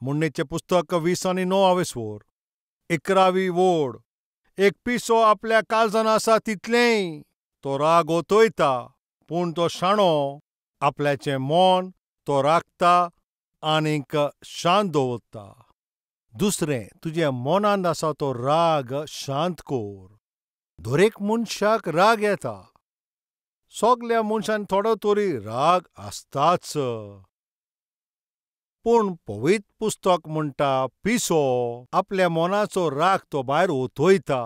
म्हणणेचें पुस्तक 29 11वी ओड. एक पिसो आपल्या काळजान आसा तितलें तो राग ओतयता, पूण तो शाणो आपल्याचें मोन तो राखता आनीक शांत दवरता. दुसरें, तुज्या मोनांत आसा तो राग शांत कर. दरेक मनशाक राग येता. सगल्या मनशांक थोडो तरी राग आसताच. पूण पवित्र पुस्तक म्हणटा पिसो आपल्या मोनाचो राग तो भायर ओतयता.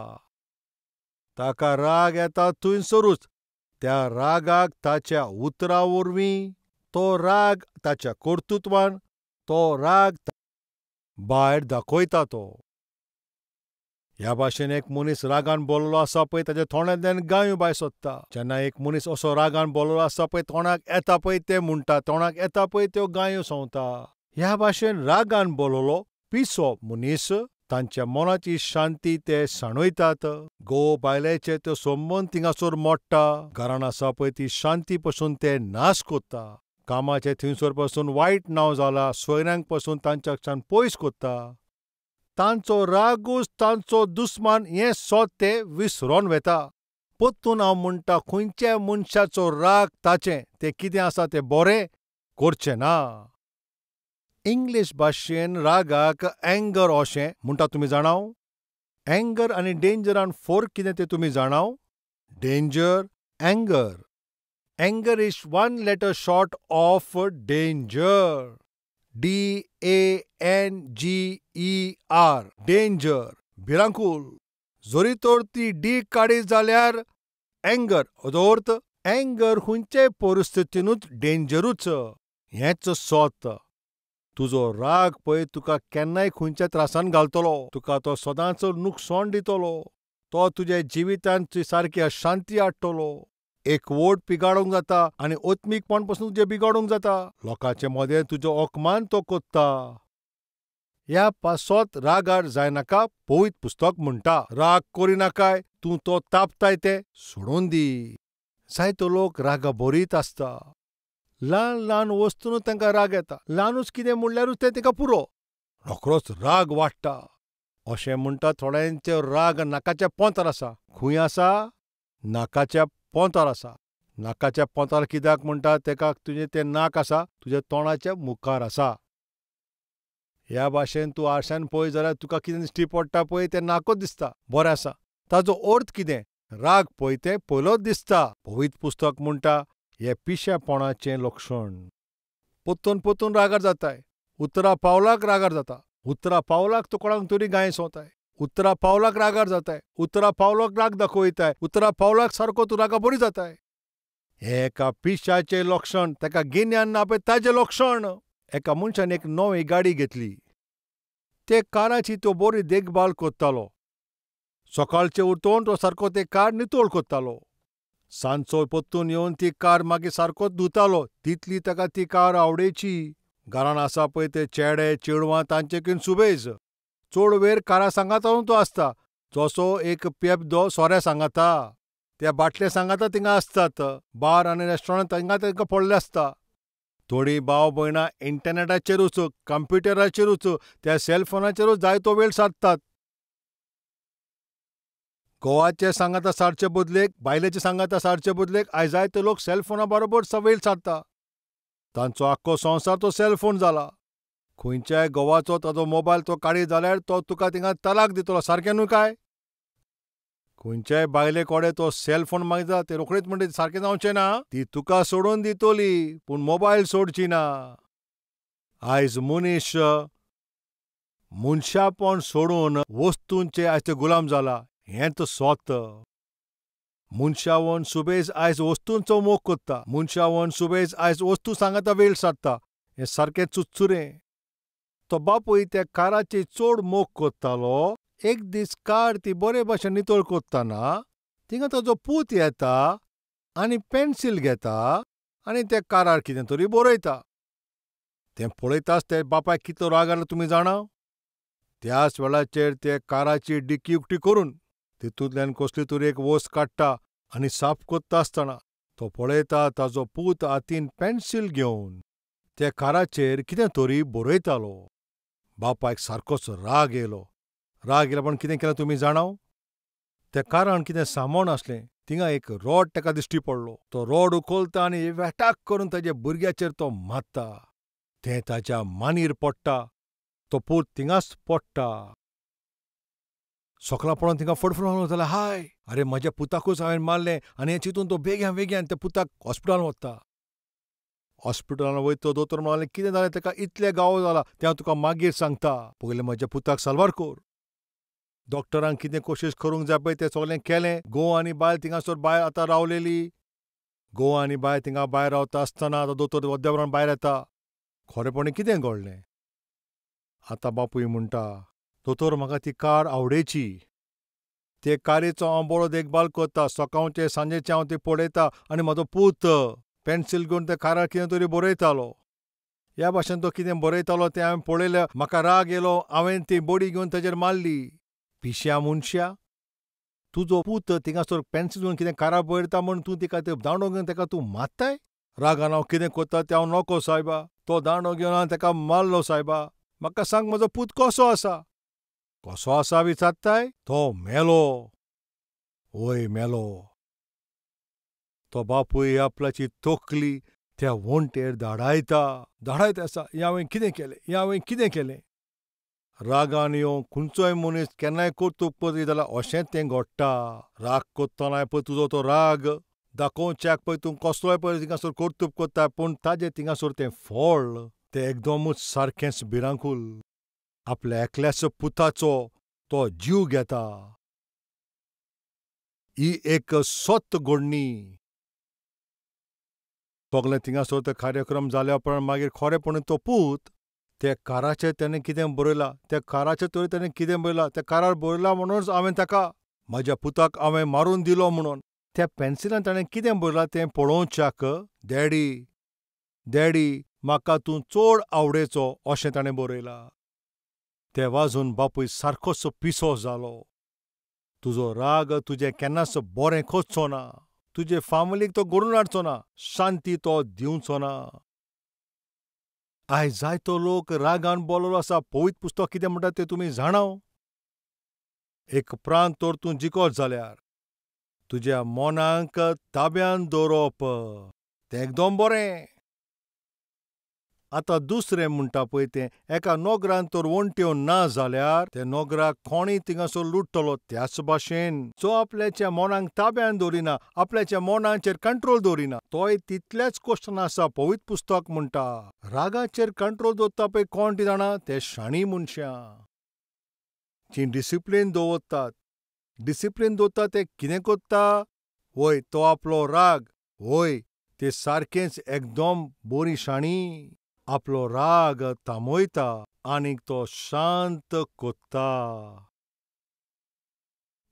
ताका राग येता थंयसरूच त्या रागाक ताच्या उतरां वरवीं, तो राग ताच्या कर्तुत्वान, तो राग भायर दाखयता तो. ह्या भाशेन एक मनीस रागान बोल्लो आसा पळय ताच्या तोंडांतल्यान गायो भायर सरता. जेन्ना एक मनीस असो रागान बोल्लो आसा पळय तोंडाक येता पळय तें म्हणटा, तोंडाक येता पळय त्यो गायो संवता. ह्या भाशेन रागान बोललो पिसो मनीस तांच्या मोनाची शांती ते साणयतात. घोव बायलेचे तो संबंद थिंगासोर मोडटा. घरान आसा पळय ती शांती पासून ते नाश कोत्ता. कामाचे थंयसर पासून वायट नांव जाला, सोयऱ्यांक पासून तांच्या कडच्यान पयस कोत्ता. तांचो रागूच तांचो दुस्मान हें सोद ते विसरोन वेता. परतून हांव म्हणटा खंयच्याय मनशाचो राग ताचें तें कितें आसा तें बरें करचें ना. इंग्लीश भाशेन रागाक एंगर अशें म्हणटा तुमी जाणाव? एंगर आनी डेंजरान फरक कितें तें तुमी जाणाव? Danger, anger. Anger is one letter short of danger. DANGER. Danger, भिरांकूळ. जरी तर ती डी काडी जाल्यार एंगर हाचो अर्थ एंगर खंयचेय परिस्थितींतूच डेंजरूच हेंच सोत. तुजो राग पळय तुका केन्नाय खंयच्या त्रासान घालतलो. तुका तो सदांच नुकसाण दितलो. तो तुज्या जिवितांत तुजी सारकी अशांती हाडटलो. एक वोट पिगाडूंक जाता आनी ओत्मीकपण पासून तुजें बिगाडूंक जाता. लोकांचे मदें तुजो अपमान तो कोत्ता. ह्या पासत रागार जायनाका पवित्र पुस्तक म्हणटा. राग करिनाकाय, तूं तो तापताय तें सोडून दी. जायतो लोक रागा भरीत आसता. ल्हान ल्हान वस्तूंत तांकां राग येता. ल्हानूच कितें म्हणल्यारूच तें ताका पुरो. रोखडोच राग वाडटा. अशें म्हणटा थोड्यांचो राग नाकाच्या पोंतार आसा. खंय आसा? नाकाच्या पोंतार आसा. नाकाच्या पोंतार कित्याक म्हणटा तेका तुजें तें नाक आसा तुज्या तोंडाच्या मुखार आसा. ह्या भाशेन तूं आरशान पळय जाल्यार तुका कितें दिश्टी पडटा पळय तें नाकूच दिसता. बरें आसा. ताचो अर्थ कितें? राग पळय तें पयलोच दिसता. पवित्र पुस्तक म्हणटा हें पिशेपणाचें लक्षण. परतून रागार जाताय. उतरा पावलाक रागार जाता. उतरा पावलाक तो कोणाक तरी गाय संवताय. उतरा पावलाक रागार जाताय. उतरा पावलाक राग दाखयताय. उतरा पावलाक सारको तूं रागा बरी जाताय. हें एका पिशाचें लक्षण. ताका गिन्यान ना पळय ताचें लक्षण. एका मनशान एक नवी गाडी घेतली. ते काराची तो बरी देखभाल करतालो. सकाळचे उठोवन तो सारको ते कार नितळ करतालो. सांजचो परतून येवन ती कार मागीर सारकोच धुतालो. तितली ताका ती कार आवडेची. घरान आसा पळय ते चेडे चेडवां तांचेकीन सुबेज. चड वेळ कारा सांगातानूच तो आसता. जसो एक पेबदो सोऱ्या सांगाता. त्या बाटले सांगाता थिंगा आसतात. बार आनी रेस्टॉरंट तांकां पडले आसता. थोडीं भाव भयणां इंटरनॅटाचेरूच, कंप्युटराचेरूच, त्या सेलफोनाचेरूच जायतो वेळ सारतात. घोवाचे सांगाता सारचे बदलेक, बायलेचे सांगाता सारचे बदलेक आयज जायते लोक सेलफोना बरोबर वेळ सारता. तांचो आख्खो संवसार तो सेलफोन जाला. खंयच्याय घोवाचो ताचो मोबायल तो काडीत जाल्यार तो तुका थिंगा तलाक दितलो. सारकें न्हय काय? खंयच्याय बायले कोडे तो सेलफोन मागता ते रोखडीच म्हणटा सारकें जावचें ना. ती तुका सोडून दितली पूण मोबायल सोडची ना. आयज मनीस मनशापण सोडून वस्तूंचे आयज ते गुलाम जाला. हेंच सोत. मनशावन सुबेज आयज वस्तूंचो मोग कोत्ता. मनशावन सुबेज आयज वस्तू सांगाता वेळ सारता. हें सारकें चुचुरें. तो बापूय त्या काराची चड मोग कोत्तालो. एक दीस कार ती बरे भाशेन नितळ कोत्ताना थिंगा ताचो पूत येता आनी पेन्सील घेता आनी त्या कारार कितें तरी बरयता. तें पळयताच ते बापायक कितलो राग आयलो तुमी जाणा? त्याच वेळाचेर ते काराची डिकी उक्ती करून तितूंतल्यान कसली तरी एक वस्त काडटा आनी साफ कोत्ता आसतना तो पळयता ताचो पूत हातीन पेन्सील घेवन त्या काराचेर कितें तरी बरयतालो. बापायक सारकोच राग येयलो पण कितें केलें तुमी जाणाव? तें कारण कितें सामोण आसलें थिंगा एक रोड ताका दिश्टी पडलो. तो रोड उखलता आनी वेटाक करून ताच्या भुरग्याचेर तो मारता. तें ताच्या मानेर पडटा. तो पूत थिंगाच पडटा. सगळा पळोवन थिंगा फडफडून जाल्यार हाय, आरे म्हाज्या पुताकूच हांवें मारलें आनी हें चिंतून तो बेग्यान त्या पुताक हॉस्पिटलांत व्हरता. हॉस्पिटलांत वयता तो दोतोर म्हणलें कितें जालें ताका इतलें गावो जाला तें हांव तुका मागीर सांगता. पयलीं म्हज्या पुताक साल्वार कोर. डॉक्टरांक कितें कोशिश करूंक जाय पळय तें सगलें केलें. घोव आनी बायल थिंगासर भायर आतां रावलेलीं. घोव आनी बायल थिंगा भायर रावता आसतना तो दोतोर वद्द्या भायर येता. खरेपणी कितें घडलें? आतां बापूय म्हणटा, दोतोर म्हाका ती कार आवडेची. ते कारेचो हांव बरो देखभाल करतां. सकाळचें सांजेचें हांव ती पळयतां आनी म्हाजो पूत पेन्सील घेवन त्या कारार कितें तरी बरयतालो. ह्या भाशेन तो कितें बरयतालो तें हांवें पळयलें. म्हाका राग येयलो. हांवें ती बडी घेवन ताचेर मारली. पिश्या मनशा, तुजो पूत थिंगासर पेन्सील घेवन कितें कारार बरयता म्हूण तूं तिका ते दांडो घेवन ताका तूं मारताय? रागान हांव कितें करता तें हांव नोको सायबा. तो दांडो घेवन हांवें ताका मारलो सायबा. म्हाका सांग म्हजो पूत कसो आसा? कसो आसा विचारताय? तो मेलो. वय मेलो. तो बापूय आपल्याची तोखली त्या वणटेर धाडायता आसा. हें हांवें कितें केलें? रागान येवन खंयचोय मनीस केन्नाय कर्तूब करी जाल्यार अशेंच तें घडटा. राग कोत्तोनाय पळय तुजो तो राग दाखोवच्याक पळय तूं कसलोय पळय थिंगासर कर्तूब करता पूण ताजें थिंगासर तें फळ तें एकदमूच सारकेंच भिरांकूल. आपल्या एकल्याच पुताचो तो जीव घेता. ही एक सत घडणी. सगलें थिंगासर तो कार्यक्रम जाल्या उपरांत मागीर खरेपणी तो पूत त्या काराचेर ताणें कितें बरयलां, त्या काराचेर तरी ताणें कितें बरयलां, त्या कारार बरयलां म्हणूनच हांवें ताका म्हाज्या पुताक हांवें मारून दिलो म्हणून. त्या पेन्सिलान ताणें कितें बरयलां तें पळोवच्याक डॅडी म्हाका तूं चड आवडेचो अशें ताणें बरयलां. तें वाचून बापूय सारकोच पिसो जालो. तुजो राग तुजें केन्नाच बरें करचो ना. तुजे फामिलीक तो घडून हाडचो ना. शांती तो दिवचो ना. आयज जायतो लोक रागान बोल्लोलो आसा. पवित्र पुस्तक कितें म्हणटा तें तुमी जाणाव? एक प्राण तर तूं जिखत जाल्यार तुज्या मनाक ताब्यान दवरप तें एकदम बरें. आतां दुसरें म्हणटा पळय तें एका नोकरान तर वणट्यो ना जाल्यार त्या नोकराक कोणीय थिंगासर लुट्टलो. त्याच भाशेन जो आपल्याच्या मनाक ताब्यान दवरिना, आपल्याच्या मनाचेर कंट्रोल दवरिना, तोय तितल्याच क्वेश्चन आसा. पवित्र पुस्तक म्हणटा रागाचेर कंट्रोल दवरता पळय कोण ती जाणा? ते शाणीं मनशां. जीं डिसिप्लीन दवरतात. डिसिप्लीन दवरता ते कितें करता? वय तो आपलो राग ते सारकेंच एकदम बरीं शाणीं. आपलो राग थांबयता आनीक तो शांत कोत्ता.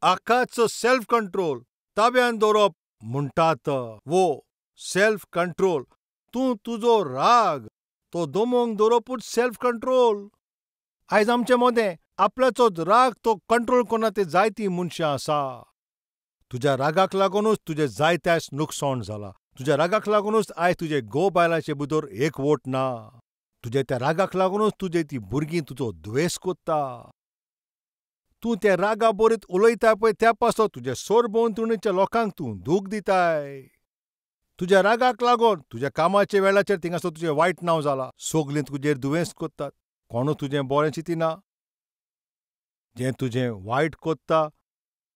आकाच सेल्फ कंट्रोल ताब्यान दवरप म्हणटात सेल्फ कंट्रोल. तूं तुजो राग तो दमोवंक दवरपूच सेल्फ कंट्रोल. आयज आमचें मोदें आपल्याचोच राग तो कंट्रोल करना ते जायतीं मनशां आसा. तुज्या रागाक लागूनच तुजें जायत्यास नुकसाण जालां. तुज्या रागाक लागूनच आयज तुजे घोव बायलांचे भितर एकवट ना. तुज्या त्या रागाक लागूनच तुजे तीं भुरगीं तुजो द्वेस कोत्ता. तूं त्या रागा बरीत उलयताय पळय त्या पासत तुज्या सरभोंवतणीच्या लोकांक तूं दूख दिताय. तुज्या रागाक लागून तुज्या कामाच्या वेळाचेर थिंगासर तुजें वायट नांव जालां. सगलीं तुजेर दुयेंस कोत्तात. कोणूच तुजें बरें चिंतिना. जें तुजें वायट कोत्ता,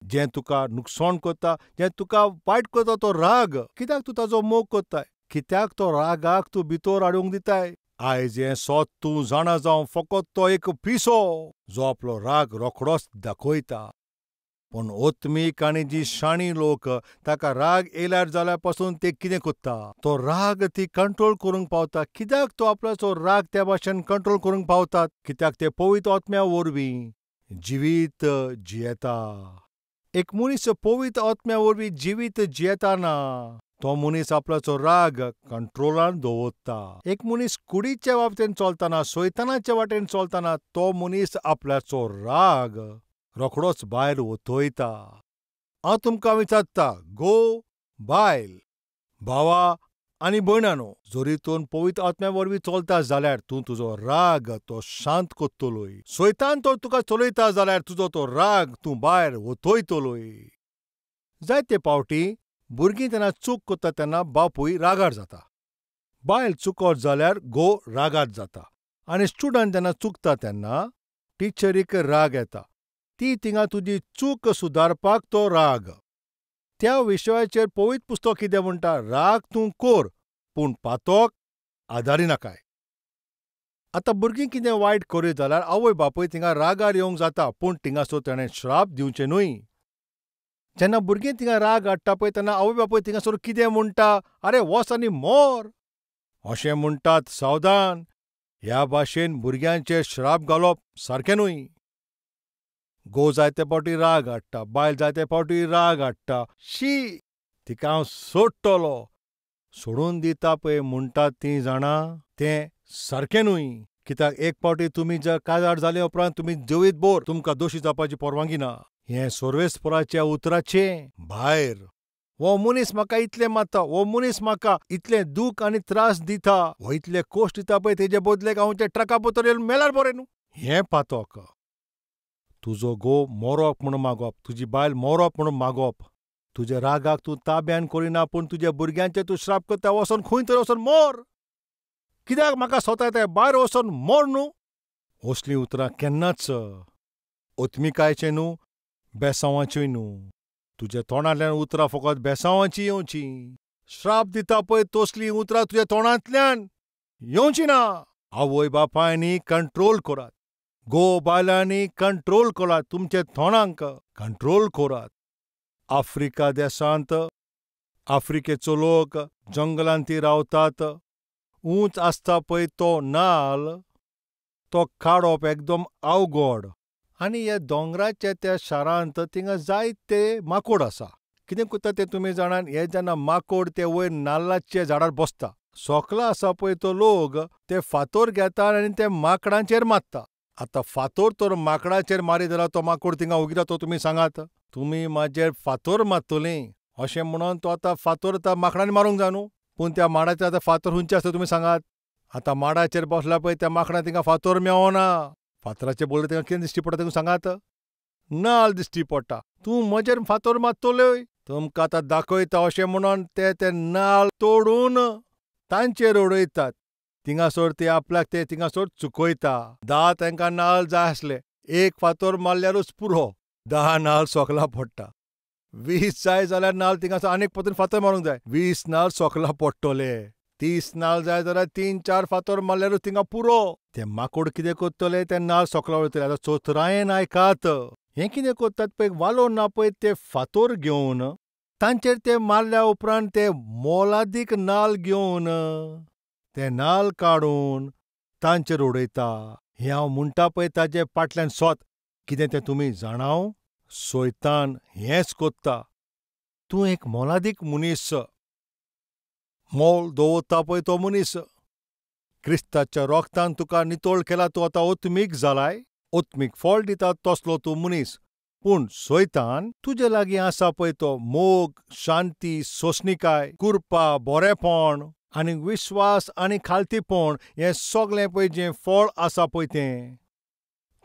जें तुका नुकसाण कोत्ता, जें तुका वायट कोत्ता तो राग, कित्याक तूं ताचो मोग कोत्ताय? कित्याक तो रागाक तूं भितर हाडूंक दिताय? आयज हें सत तूं जाणा जावन फकत तो एक पिसो जो आपलो राग रोखडोच दाखयता. पूण ओत्मीक आनी जीं शाणीं लोक ताका राग येयल्यार जाल्यार पासून ते कितें कोत्ता? तो राग ती कंट्रोल करूंक पावता. कित्याक तो आपल्याचो राग त्या भाशेन कंट्रोल करूंक पावतात? कित्याक ते पवित्र आत्म्या वरवीं जिवीत जियेता. एक मनीस पवित्र आत्म्या वरवीं जिवीत जियेताना तो मनीस आपल्याचो राग कंट्रोलान दवरता. एक मनीस कुडीच्या वाटेन चलतना, सैतानाच्या वाटेन चलतना तो मनीस आपल्याचो राग रोखडोच भायर वतयता. हांव तुमकां विचारता, घोव, बायल, भावा आनी भयणानो, जरी तूं पवित्र आत्म्या वरवीं चलता जाल्यार तूं तुजो राग तो शांत कोत्तलोय. सैतान तो तुका चलयता जाल्यार तुजो तो राग तूं भायर वतयतलोय. जायते फावटी भुरगीं तेन्ना चूक करता तेन्ना बापूय रागार जाता. बायल चुकत जाल्यार घोव रागार जाता. आनी स्टुडंट जेन्ना चुकता तेन्ना टिचरीक राग येता. ती थिंगा तुजी चूक सुदारपाक तो राग. त्या विशयाचेर पवित्र पुस्तक कितें म्हणटा? राग तूं कोर, पूण पातोक आदारी नाकाय. आतां भुरगीं कितें वायट करीत जाल्यार आवय बापूय थिंगा रागार येवंक जाता, पूण थिंगासर ताणें श्राप दिवचें न्हय. जेन्ना भुरगीं थिंगा राग हाडटा पळय तेन्ना आवय बापूय थिंगासर कितें म्हणटा? आरे वच आनी मोर अशें म्हणटात. सावधान, ह्या भाशेन भुरग्यांचेर श्राप घालप सारकें न्हय. घोव जायते फावटी राग हाडटा, बायल जायते फावटी राग हाडटा. शी, तिका हांव सोडटलों, सोडून दिता पळय म्हणटात तीं जाणां, तें सारकें न्हय. कित्याक एक फावटी तुमी जर काजार जाले उपरांत तुमी जिवीत भर तुमकां दोशी जावपाची परवानगी ना. हें सोर्वेस्पराच्या उतराचें भायर. हो मनीस म्हाका इतलें मारता, हो मनीस म्हाका इतलें दूख आनी त्रास दिता, हो इतले कोश्ट दिता पळय, तेजे बदलेक हांव त्या ट्रका भितर येवन मेल्यार बरें न्हू. हें पातोक. तुजो घोव मरोप म्हणून मागप, तुजी बायल मरोप म्हणून मागप. तुज्या रागाक तूं ताब्यान करिना, पूण तुज्या भुरग्यांचेर तूं श्राप करता. वचोन खंय तरी वचोन मोर. कित्याक म्हाका स्वता येता भायर वचोन मोर न्हू. असलीं उतरां केन्नाच ओत्मिकायचें न्हू, बेसांवाचीं न्हू. तुज्या तोंडांतल्यान उतरां फकत बेसांवाचीं येवचीं. श्राप दिता पळय तसलीं उतरां तुज्या तोंडांतल्यान येवचीं ना. आवय बापायनी कंट्रोल करात. घोव बायलांनी कंट्रोल करात. तुमचे तोंडांक कंट्रोल करात. आफ्रिका देशांत आफ्रिकेचो लोक जंगलांत रावतात. उंच आसता पळय तो नाल्ल, तो काडप एकदम अवघड. आनी हे दोंगराच्या त्या शारांत थिंगा जायते माकोड आसा. कितें करता तें तुमी जाणात? हे जेन्ना माकोड ते वयर नाल्लाच्या झाडार बसता, सोकला आसा पळय तो लोक ते फातर घेता आनी ते माकडांचेर मारता. आतां फातर तर माकडाचेर मारीत जाल्यार तो माकोड थिंगा उगी रावता तुमी सांगात? तुमी म्हाजेर फातर मारतलीं अशें म्हणोन तो आतां फातर आतां माकडांनी मारूंक जाय न्हू. पूण त्या माडाचेर आतां फातर खंयचे आसता तुमी सांगात? आतां माडाचेर बसला पळय त्या माकडाक थिंगा फातर मेळना. फातराचे बदले थिंगा कितें दिश्टी पडटा तुमी सांगात? नाल्ल दिश्टी पडटा. तूं म्हजेर फातर मारतलोय, तुमकां आतां दाखयता अशें म्हणोन ते नाल्ल तोडून तांचेर उडयतात. थिंगासर ते आपल्याक ते थिंगासर चुकयता. 10 तांकां नाल्ल जाय आसले, एक फातर मारल्यारूच पुरो 10 नाल्ल सोकला पडटा. 20 जाय जाल्यार नाल्ल थिंगासर आनीक परतून फातर मारूंक जाय, 20 नाल्ल सोकला पडटले. 30 नाल्ल जाय जाल्यार 3-4 फातर मारल्यारूच थिंगा पुरो. ते माकोड कितें करतले? ते नाल्ल सोकला उडयतले. आतां चोथरायेन आयकात. हें कितें करतात पळय, वालो ना पळय ते फातर घेवन तांचेर ते मारल्या उपरांत ते मोलादीक नाल्ल घेवन ते नाल्ल काडून तांचेर उडयता. हें हांव म्हणटा पळय ताचे फाटल्यान सोत. कितें तें तुमी जाणाव? सैतान हेंच कोत्ता. तूं एक मोलादीक मनीस, मोल दवरता पळय तो मनीस. क्रिस्ताच्या रोगतान तुका नितोळ केला, तूं आतां ओत्मीक जालाय, ओत्मीक फळ दिता तसलो तूं मनीस. पूण सैतान तुजे लागीं आसा पळय तो मोग, शांती, सोंसणीकाय, कृपा, बरेपण आनी विश्वास आनी खालतीपण, हें सगळें पळय जें फळ आसा पळय तें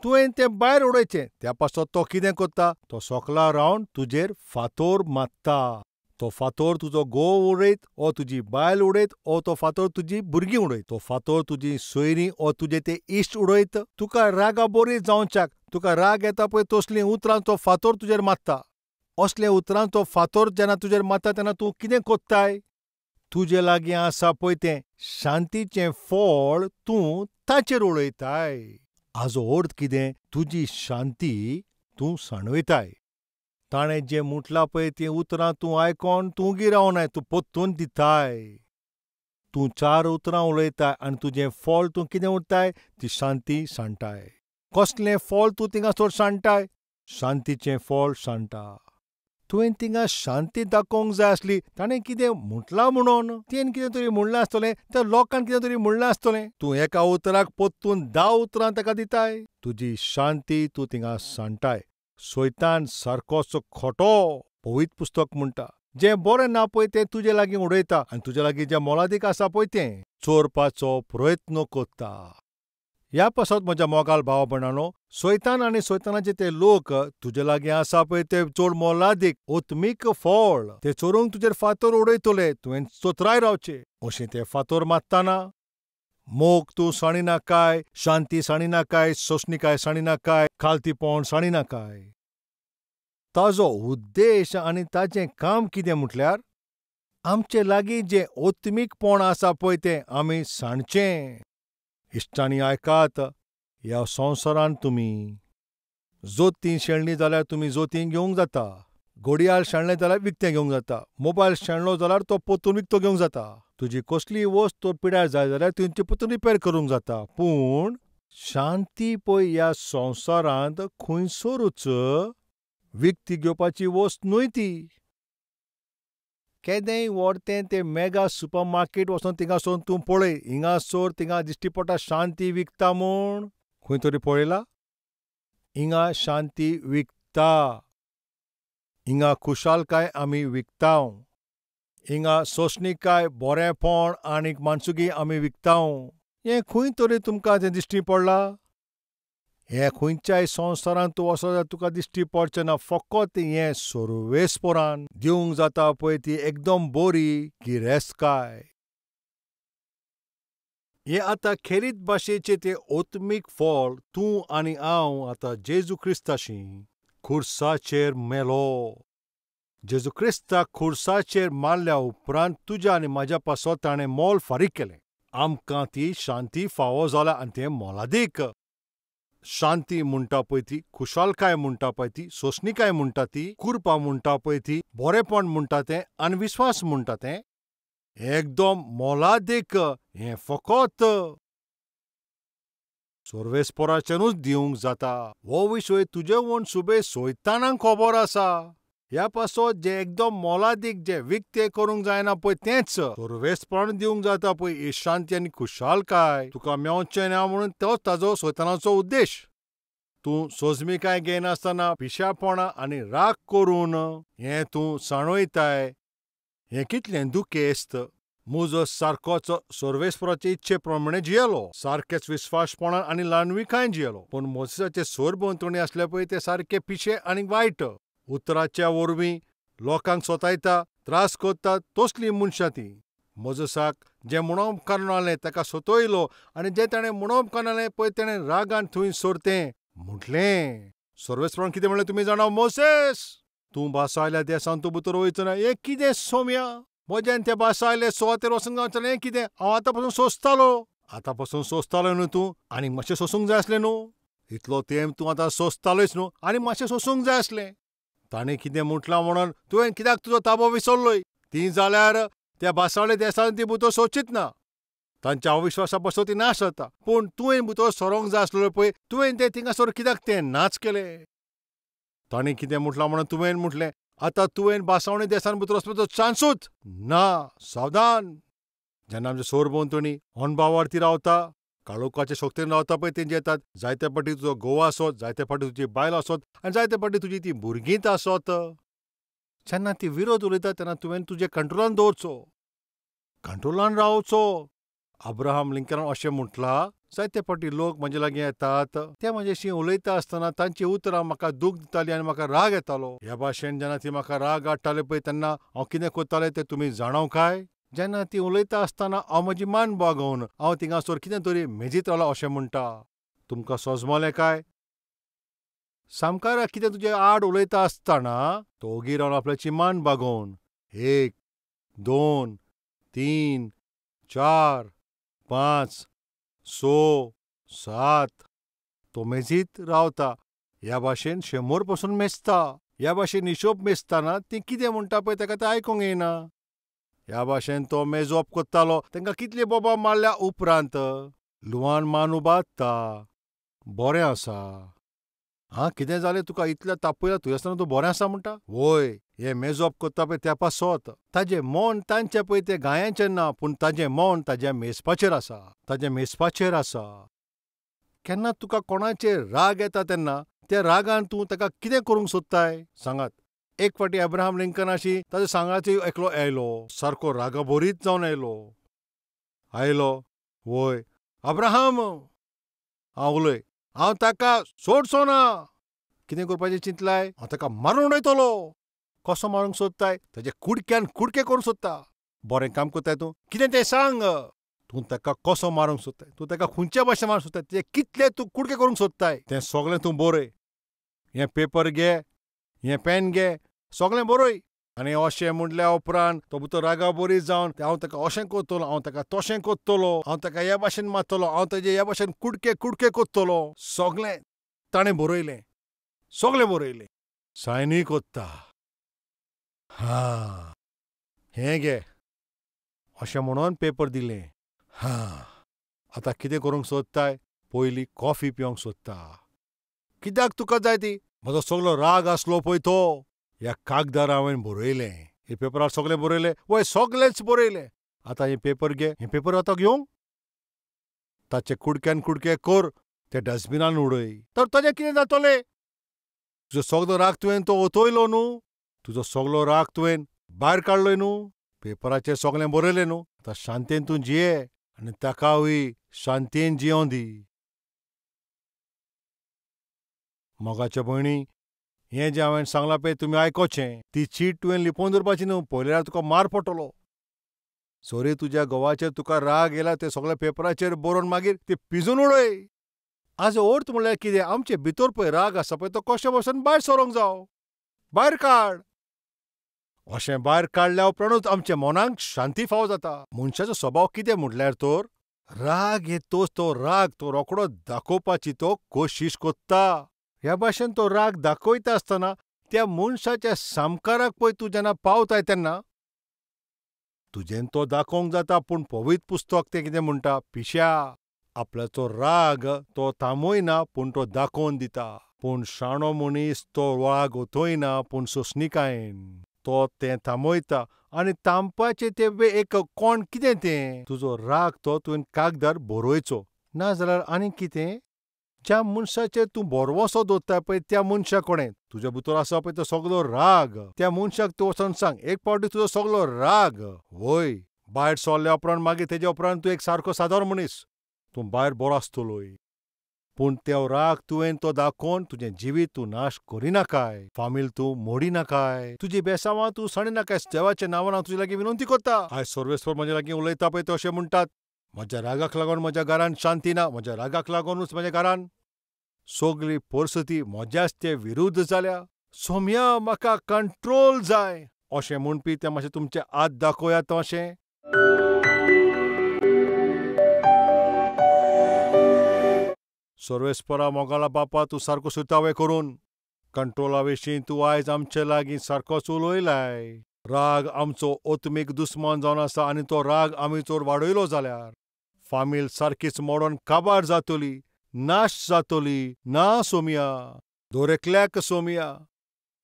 तुवें तें भायर उडोवचें. त्या पासत तो कितें करता? तो सोकला रावन तुजेर फातर मारता. तो फातर तुजो घोव उडयत, ओ तुजी बायल उडयत, ओ तो फातर तुजी भुरगीं उडयत, तो फातर तुजी सोयरीं ओ तुजे ते इश्ट उडयत. तुका रागा बरी जावच्याक, तुका राग येता पळय तसलीं उतरां तो फातर तुजेर मारता. असले उतरां तो फातर जेन्ना तुजेर मारता तेन्ना तूं कितें कोत्ताय? तुजे लागीं आसा पळय तें शांतीचें फळ तूं ताचेर उडयताय. हाजो अर्थ कितें? तुजी शांती तूं सांडवयताय. ताणें जें म्हटलां पळय तीं उतरां तूं आयकोन तूं उगी रावनाय, तूं पोत्तून दिताय. तूं 4 उतरां उलयताय आनी तुजें फळ तूं कितें उरताय? ती शांती सांडटाय. कसलें फळ तूं थिंगासर सांडटाय? शांतीचें फळ सांडटा. तुवें थिंगा शांती दाखोवंक जाय आसली. ताणें कितें म्हटलां म्हणून, तेणें कितें तरी म्हणलें आसतलें, त्या लोकांक कितें तरी म्हणलें आसतलें. तूं एका उतराक पोत्तून 10 उतरां ताका दिताय. तुजी शांती तूं थिंगा सांडटाय. सैतान सारकोच खोटो. पवित्र पुस्तक म्हणटा, जें बरें ना पळय तें तुजे लागीं उडयता आनी तुजे लागीं जें मोलादीक आसा पळय तें चोरपाचो प्रयत्न करता. ह्या पासत म्हज्या मोगाल भावा भयणांनो, सैतान आनी सैतानाचे ते लोक तुजे लागीं आसा पळय ते चड मोलादीक ओत्मीक फळ ते चोरूंक तुजेर फातर उडयतले, तुवें चोत्राय रावचें. अशें ते फातर मारतना मोग तूं साणिना काय, शांती साणिना काय, सोंसणीकाय साणिना काय, खालतीपण साणिना काय. ताजो उद्देश आनी ताचें काम कितें म्हटल्यार आमचे लागीं जें ओत्मीकपण आसा पळय तें आमी साणचें. इश्टांनी आयकात, ह्या संवसारांत तुमी जोतीं शेणलीं जाल्यार तुमी जोतीं घेवंक जाता. घडयाळ शेणलें जाल्यार विकतें घेवंक जाता. मोबायल शेणलो जाल्यार तो परतून विकतो घेवंक जाता. तुजी कसलीय वस्त पिड्यार जाय जाल्यार तुवें ती परतून रिपेर करूंक जाता. पूण शांती पळय ह्या संवसारांत खंयसरूच विकती घेवपाची वस्त न्हय ती. केदेंय व्हडतें तें मेगा सुपर मार्केट वचून थिंगासोर तूं पळय, हिंगासोर थिंगा दिश्टी पडटा शांती विकता म्हूण. खंय तरी पळयलां? हिंगा शांती विकता. हिंगा खुशालकाय आमी विकतांव. हिंगा सोंसणीकाय, बरेंपण आनीक मानसुकी आमी विकतांव. हें खंय तरी तुमकां तें दिश्टी पडलां? हें खंयच्याय संवसारांत तूं वचत जाल्यार तुका दिश्टी पडचें ना. फकत हें सर्वेस्परान दिवंक जाता पळय ती एकदम बरी गिरेस्तकाय. हें आतां खेरीत भाशेचें तें ओत्मीक फळ तूं आनी हांव आतां जेजू क्रिस्ताशीं खुर्साचेर मेलो. जेजू क्रिस्ताक खुर्साचेर मारल्या उपरांत तुज्या आनी म्हाज्या पासत ताणें मोल फारीक केलें. आमकां ती शांती फावो जाल्या आनी तें मोलादीक. शांती म्हणटा पळय ती, खुशालकाय म्हणटा पळय ती, सोंसणीकाय म्हणटा ती, कृपा म्हणटा पळय ती, बरेंपण म्हणटा तें आनी विस्वास म्हणटा तें एकदम मोलादीक. हें फकत सर्वेस्पराच्यानूच दिवंक जाता. हो विशय तुजे म्हूण सुबे सैतानाक खबर आसा. ह्या पासत जें एकदम मोलादीक जें विकतें करूंक जायना पळय तेंच सर्वेस्परान दिवंक जाता पळय ही शांती आनी खुशालकाय तुका मेवचें ना म्हणून तोच ताजो सैतानाचो उद्देश. तूं सोजमीकाय घेयनासतना पिश्यापणां आनी राग करून हें तूं सांडयताय. हें कितलें दुखेस्त. मोजस सारकोच सर्वेस्पराचे इच्छे प्रमाणें जियेलो. सारकेंच विस्वासपणान आनी ल्हानविकायेन जियेलो. पूण मोजसाचे सरभोंवतणी आसले पळय ते सारके पिशे आनी वायट. उतराच्या वरवीं लोकांक सतायता, त्रास करता तसलीं मनशां तीं. मोजसाक जें म्हणप करनासलें ताका सतयलो आनी जें ताणें म्हणप करनासलें पळय ताणें रागान थंयसर तें म्हटलें. सर्वेस्परान कितें म्हणलें तुमी जाणा? मोसेस, तूं भासायल्या देसान तूं भितर वयचो ना. हें कितें सोम्या? म्हज्यान तें भासायले सुवातेर वचूंक जावचें हें कितें? हांव आतां पासून सोंसतालो. आतां पासून सोंसतालो न्हय तूं, आनी मातशें सोंसूंक जाय आसलें न्हू. इतलो तेंप तूं आतां सोंसतालोयच न्हू, आनी मातशें सोंसूंक जाय आसलें. ताणें कितें म्हटलां म्हणून तुवें कित्याक तुजो ताबो विसरलोय? तीं जाल्यार त्या भासावले देसान तीं भितर सोंसचीच ना. तांच्या अविश्वासा पासत ती नाश जाता. पूण तुवें भितर सरोंक जाय आसलें पळय, तुवें तें थिंगासर कित्याक तें नाच केलें? ताणें कितें म्हटलां म्हणून तुवें म्हटलें आतां तुवें भासावणी देसान भितर वचपाचो चान्सूच ना. सावधान. जेन्ना आमच्या सरभोंवतणी अणभवार्थी रावता, काळोखाचे शक्तीन रावता पळय तें जेतात, जायते फावटी तुजो घोव आसत, जायते फावटी तुजी बायल आसत आनी जायते फावटी तुजी ती भुरगींच आसत. जेन्ना ती विरोध उलयता तेन्ना तुवें तुजें कंट्रोलान दवरचो. कंट्रोलान रावचो. अब्राहम लिंकनान अशें म्हटलां, जायते फावटी लोक म्हजे लागीं येतात, ते म्हाजेशी उलयता आसतना तांची उतरां म्हाका दूख दितालीं आनी म्हाका राग येतालो. ह्या भाशेन जेन्ना ती म्हाका राग हाडटाले पळय तेन्ना हांव कितें करतालें तें तुमी जाणव काय? जेन्ना ती उलयता आसतना हांव म्हजी मान बागोवन हांव थिंगासर कितें तरी मेजीत रावलो अशें म्हणटा. तुमकां सोजमलें काय? सामकार कितें तुजे आड उलयता आसतना तो ओगी रावन आपल्याची मान बागोवन 1, 2, 3, 4, 5, 6, 7 तो मेजीत रावता. ह्या भाशेन 100 पासून मेजता. ह्या भाशेन हिशोब मेजतना ती कितें म्हणटा पळय ताका तें आयकूंक येना. ह्या भाशेन तो मेजप करतालो. तांकां कितले बोबां मारल्या उपरांत ल्हुवान मान उबारता. बरें आसा. कितें जालें तुका इतलें तापयलां तुवें आसतना तूं बरें आसा म्हणटा? वय, हें मेजप करता पळय त्या पासत. ताजें मन तांचें पळय तें गायांचें ना, पूण ताजें मन ताच्या मेजपाचेर आसा. ताजें मेजपाचेर आसा. केन्ना तुका कोणाचेर राग येता तेन्ना त्या रागान तूं ताका कितें करूंक सोदताय? सांगात. एक फावटी अब्राहम लिंकनाशी ताच्या सांगाची एकलो आयलो, सारको रागाभरीत जावन आयलो. वय अब्राहम, हांव उलय, हांव ताका सोडचो ना. कितें करपाचें चिंतलाय? हांव ताका मारून उडयतलो. कसो मारूंक सोदताय? ताचे कुडक्यान कुडके करूंक सोदता. बरें काम करताय तूं, कितें तें सांग. तूं ताका कसो मारूंक सोदताय? तूं ताका खंयच्या भाशेन मारूंक सोदताय? तें कितले तूं कुडके करूंक सोदताय तें सगळें तूं बरय. हें पेपर घे, हें पेन घे, सगळें बरय. आनी अशें म्हणल्या उपरांत तो भितर रागाबरी जावन हांव ताका अशें करतलो, हांव ताका तशें करतलो, हांव ताका ह्या भाशेन मारतलो, हांव ताजे ह्या भाशेन कुडके कुडके करतलो. सगळें ताणें बरयलें. सगळें बरयलें. सायनूय कोत्ता. हें घे, अशें म्हणून पेपर दिलें. आतां कितें करूंक सोदताय? पयलीं कॉफी पिवंक सोदता. कित्याक तुका जाय ती? म्हजो सगळो राग आसलो पळय तो ह्या कागदार हांवें बरयलें. हे पेपरार सगळें बरयलें? वय सगळेंच बरयलें. आतां हे पेपर घे, हे पेपर आतां घेवंक? ताचे कुडक्यान कुडके कर, ते डस्टबिनान उडय. तर ताजें कितें जातलें? तुजो सगळो राग तुवें तो ओतयलो न्हू. तुजो सगळो राग तुवें भायर काडलोय न्हू. पेपराचेर सगळें बरयलें न्हू. आतां शांतेन तूं जिये आनी ताकाय शांतेन जियों दी. मोगाच्या भयणी, हें जें हांवें सांगलां पळय तुमी आयकोचें. ती चीट तुवें लिपोवन दवरपाची न्हू, पळयल्यार तुका मार पडटलो. सोरी तुज्या घोवाचेर तुका राग येयला ते सगळ्या पेपराचेर बरोवन मागीर ते पिजून उडय. हाजो अर्थ म्हणल्यार कितें? आमचे भितर पळय राग आसा पळय तो कशे भशेन भायर सरोंक जावो. भायर काड. अशें भायर काडल्या उपरांतूच आमच्या मनाक शांती फावो जाता. मनशाचो स्वभाव कितें म्हटल्यार तर राग येतोच तो राग तो रोखडो दाखोवपाची तो कोशिश कोत्ता. ह्या भाशेन तो राग दाखयता आसतना त्या मनशाच्या सामकाराक पळय तूं जेन्ना पावताय तेन्ना तुजेन तो दाखोवंक जाता. पूण पवित्र पुस्तक तें कितें म्हणटा? पिश्या, आपल्याचो राग तो थांबयना पूण तो दाखोवन दिता. पूण शाणो मनीस तो राग ओतयना पूण सोंसणीकायेन तो तें थांबयता. आनी थांबपाचें तें एक कोण कितें तें? तुजो राग तो तुवें कागदार बरोवचो. नाजाल्यार आनीक कितें? ज्या मनशाचेर तूं भरवोसो दवरता पळय त्या मनशा कडेन तुज्या भितर आसा पळय तो सगळो राग त्या मनशाक तूं वचोन सांग, एक फावटी तुजो सगळो राग वय भायर सरल्या उपरांत मागीर तेजे उपरांत तूं एक सारको सादारण मनीस. तूं भायर बरो आसतलोय. पूण तो राग तुवें तो दाखोवन तुजें जिवीत तूं नाश करिनाकाय. फामील तूं मोडिनाकाय. तुजी बेसांवां तूं साणिनाकाय. देवाच्या नांवान हांव तुजे लागीं विनंती करता. आयज सर्वेस्पर म्हजे लागीं उलयता पळय ते अशें म्हणटात, म्हज्या रागाक लागून म्हज्या घरांत शांती ना. म्हज्या रागाक लागूनच म्हज्या घरांत सगळी परिस्थिती म्हज्याच ते विरुद्ध जाल्या. सोम्या, म्हाका कंट्रोल जाय अशें म्हणपी तें मातशें तुमचें हात दाखोवयात अशें. सर्वेस्परा मोगाला बापा तूं सारको सुतावे करून कंट्रोला विशीं तूं आयज आमचे लागीं सारकोच उलयलाय. राग आमचो ओत्मीक दुस्मान जावन आसा आनी तो राग आमी चड वाडयलो जाल्यार फामील सारकीच मोडोन काबार जातली, नाश जातली. ना सोम्या, दर एकल्याक सोम्या,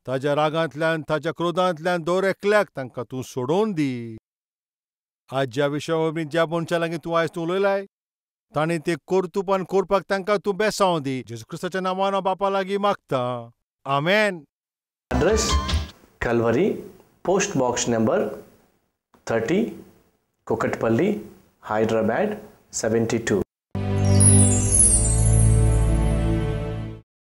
ताच्या रागांतल्यान ताच्या क्रोधांतल्यान दर एकल्याक तांकां तूं सोडून दी. आज ज्या विशया वरवीं ज्या मनशा लागीं तूं आयज तूं उलयलाय तांणी ते कर्तुपान करपाक तांकां तूं बेसांव दी. जेजू क्रिस्ताच्या नांवान हांव बापा लागीं मागतां. आमेन. Address Calvary, Post Box number 30, Kokatpalli, Hyderabad 72.